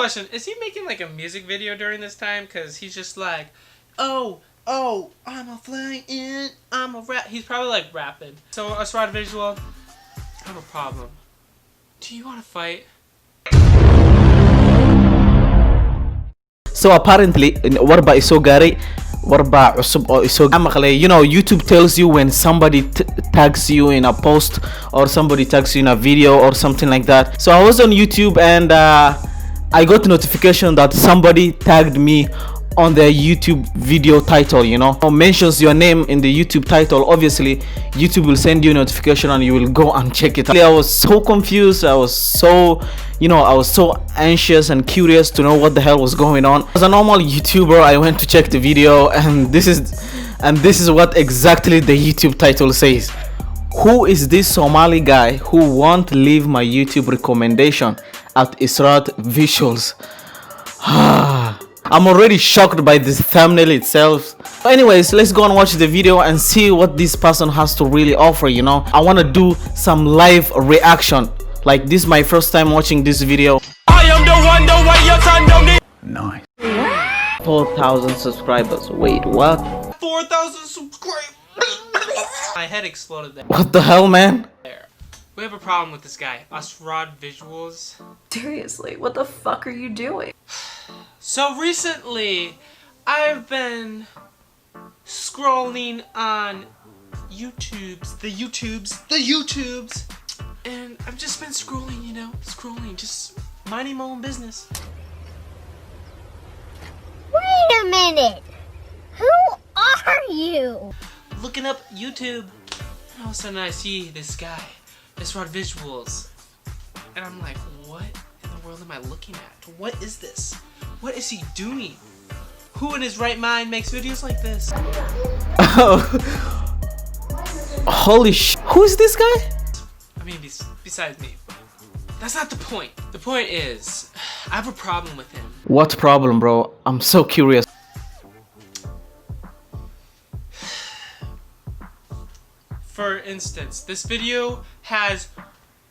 question. Is he making like a music video during this time? Because he's just like, oh, I'm a flying, I'm a rap. He's probably like rapping. So, Asrad Visual, I have a problem. Do you want to fight? So apparently, warba iso gari, warba cusub oo iso maqlay. You know, YouTube tells you when somebody tags you in a post or somebody tags you in a video or something like that. So I was on YouTube and I got notification that somebody tagged me on their YouTube video title, you know, or mentions your name in the YouTube title. Obviously YouTube will send you a notification and you will go and check it. I was so confused. I was so anxious and curious to know what the hell was going on. As a normal YouTuber, I went to check the video, and this is what exactly the YouTube title says. Who is this Somali guy who won't leave my YouTube recommendation at Asrad Visuals? I'm already shocked by this thumbnail itself. But anyways, let's go and watch the video and see what this person has to really offer, you know. I want to do some live reaction. Like, this is my first time watching this video. I am the one, the way your son don't need. Nice. 4,000 subscribers. Wait, what? 4,000 subscribers. My head exploded there. What the hell, man? We have a problem with this guy, Asrad Visuals. Seriously, what the fuck are you doing? So recently, I've been scrolling on the YouTubes, and I've just been scrolling, you know, just minding my own business. Wait a minute! Who are you? Looking up YouTube, and all of a sudden I see this guy, Asrad Visuals, and I'm like, what in the world am I looking at? What is this? What is he doing? Who in his right mind makes videos like this? Holy sh! Who is this guy? I mean, besides me. That's not the point. The point is, I have a problem with him. What problem, bro? I'm so curious. For instance, this video has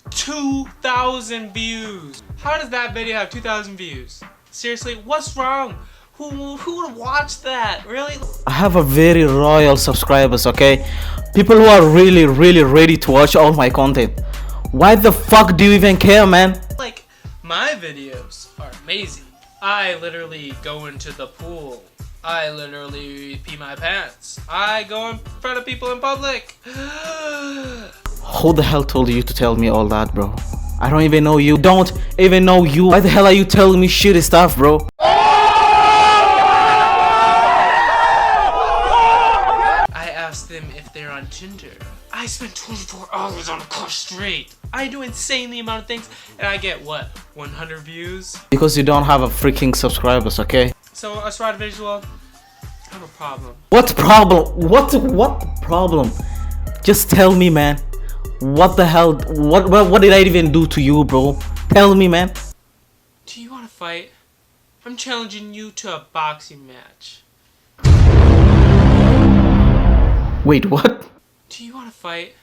2,000 views. How does that video have 2,000 views? Seriously, what's wrong? Who would watch that? Really? I have a very loyal subscribers, okay? People who are really ready to watch all my content. Why the fuck do you even care, man? Like, my videos are amazing. I literally go into the pool. I literally pee my pants. I go in front of people in public. Who the hell told you to tell me all that, bro? I don't even know you. Don't even know you. Why the hell are you telling me shitty stuff, bro? I asked them if they're on Tinder. I spent 24 hours on a car straight. I do insanely amount of things, and I get what? 100 views? Because you don't have a freaking subscribers, okay? So, Asrad Visual, I have a problem. What problem? What problem? Just tell me, man. What the hell? What did I even do to you, bro? Tell me, man. Do you want to fight? I'm challenging you to a boxing match. Wait, what? Do you want to fight?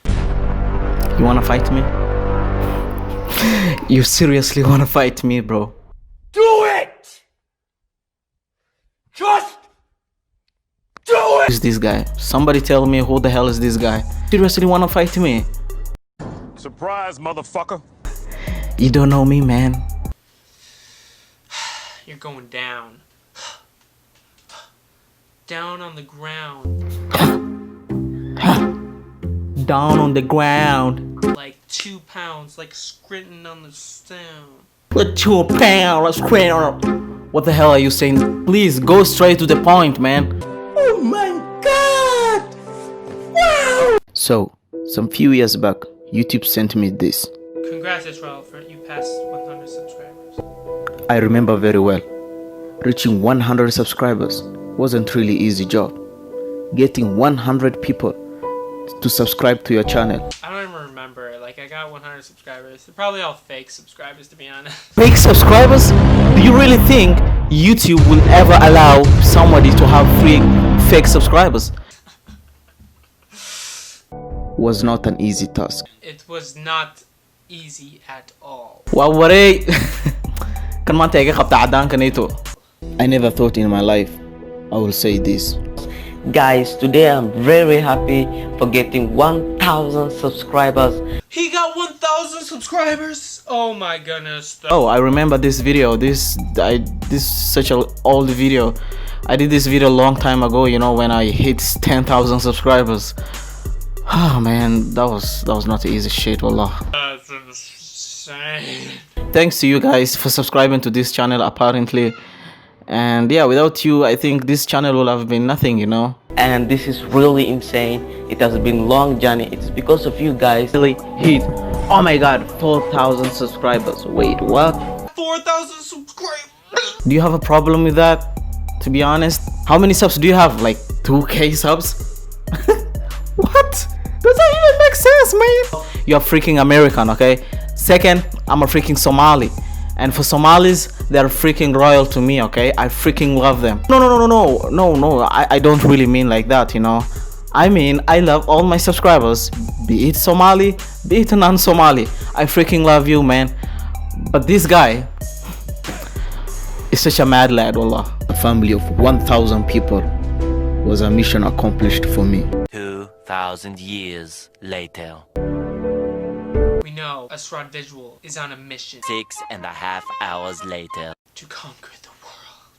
You wanna fight me? You seriously wanna fight me, bro? Do it! Just do it! Who's this guy? Somebody tell me who the hell is this guy? Seriously wanna fight me? Surprise, motherfucker. You don't know me, man. You're going down. Down on the ground. Down on the ground. Like 2 pounds, like skritting on the stone. Put 2 pounds, screen on. What the hell are you saying? Please go straight to the point, man. Oh my god! Wow! So, some few years back, YouTube sent me this. Congrats, Israel, for you passed 100 subscribers. I remember very well. Reaching 100 subscribers wasn't really easy job. Getting 100 people to subscribe to your channel. I don't even remember. Like, I got 100 subscribers. They're probably all fake subscribers, to be honest. Fake subscribers? Do you really think YouTube will ever allow somebody to have fake subscribers? Was not an easy task. It was not easy at all. Waware. kan maanta iga qabta cadaankanayto. I never thought in my life I will say this. Guys, today I'm very happy for getting 1,000 subscribers. He got 1,000 subscribers. Oh my goodness. Oh, I remember this video. This is such an old video. I did this video a long time ago, you know, when I hit 10,000 subscribers. Oh man, that was not easy shit, wallah. That's insane. Thanks to you guys for subscribing to this channel apparently. And yeah, without you, I think this channel would have been nothing, you know. And this is really insane. It has been a long journey. It's because of you guys. Really hit, oh my god, 4,000 subscribers. Wait, what? 4,000 subscribers. Do you have a problem with that? To be honest, how many subs do you have? Like 2k subs? What? Does that even make sense, man? You're freaking American, okay? Second, I'm a freaking Somali. And for Somalis, they're freaking royal to me, okay? I freaking love them. No, I don't really mean like that, you know? I mean, I love all my subscribers, be it Somali, be it non-Somali. I freaking love you, man. But this guy is such a mad lad, wallah. A family of 1,000 people was a mission accomplished for me. 2,000 years later. We know Asrad Visual is on a mission 6.5 hours later. to conquer the world.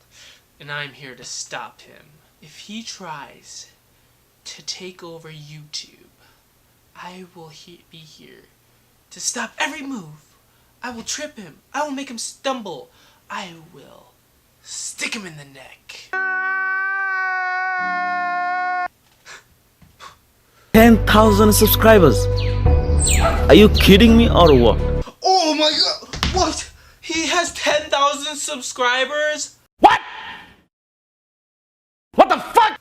And I'm here to stop him. If he tries to take over YouTube, I will be here to stop every move. I will trip him. I will make him stumble. I will stick him in the neck. 10,000 subscribers. Are you kidding me or what? Oh my god! What? He has 10,000 subscribers? What? What the fuck?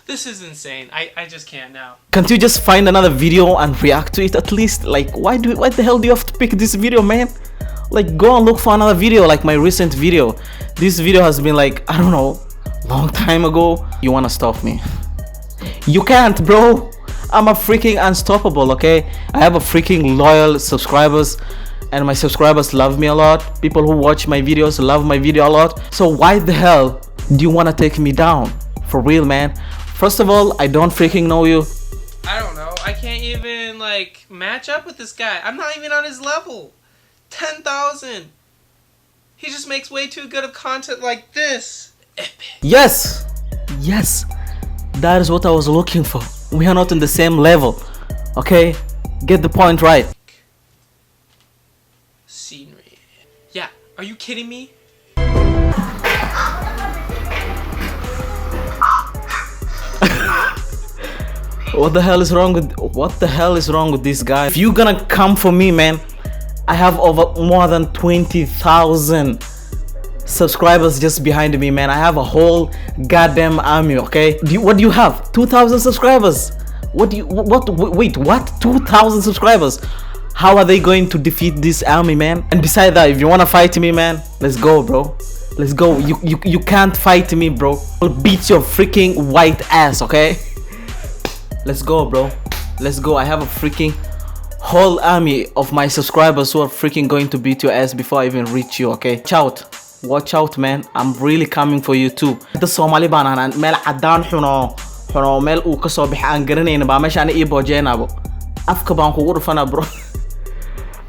This is insane. I just can't now. Can't you just find another video and react to it at least? Like, why the hell do you have to pick this video, man? Like, go and look for another video like my recent video. This video has been like, I don't know, long time ago. You wanna stop me? You can't, bro. I'm a freaking unstoppable, okay? I have a freaking loyal subscribers and my subscribers love me a lot. People who watch my videos love my video a lot. So why the hell do you wanna take me down? For real, man. First of all, I don't freaking know you. I don't know. I can't even like match up with this guy. I'm not even on his level. 10,000. He just makes way too good of content like this. Epic. Yes, that is what I was looking for. We are not in the same level, okay? Get the point right. Scenery. Yeah, are you kidding me? What the hell is wrong with this guy? If you gonna come for me, man, I have over more than 20,000 subscribers just behind me, man. I have a whole goddamn army, okay? What do you have? 2,000 subscribers. Wait, what? 2,000 subscribers? How are they going to defeat this army, man? And beside that, if you wanna fight me, man, let's go, bro. Let's go. You can't fight me, bro. I'll beat your freaking white ass, okay? Let's go, bro. Let's go. I have a freaking whole army of my subscribers who are freaking going to beat your ass before I even reach you, okay? Watch out, man. I'm really coming for you too. The Somali banana mel cadaan xuno mel uu ka soo bixi aan garanayna ba meeshaan ii boojeenabo afka baan kugu dhufana, bro.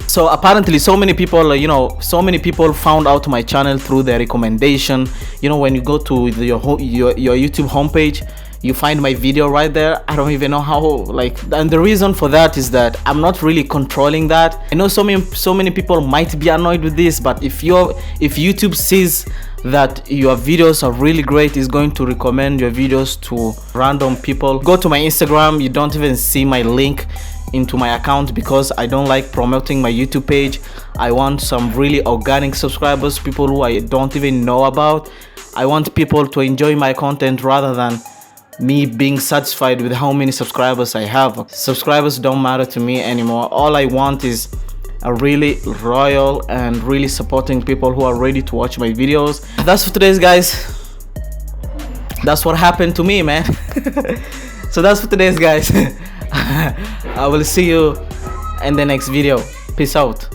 So apparently so many people, so many people found out my channel through their recommendation. You know, when you go to your YouTube homepage, you find my video right there. I don't even know how, and the reason for that is that I'm not really controlling that. I know so many people might be annoyed with this, but if YouTube sees that your videos are really great, it's going to recommend your videos to random people. Go to my Instagram, you don't even see my link into my account because I don't like promoting my YouTube page. I want some really organic subscribers, people who I don't even know about. I want people to enjoy my content rather than me being satisfied with how many subscribers I have. Subscribers don't matter to me anymore. All I want is a really loyal and really supporting people who are ready to watch my videos. That's for today's, guys. That's what happened to me, man. So that's for today's, guys. I will see you in the next video. Peace out.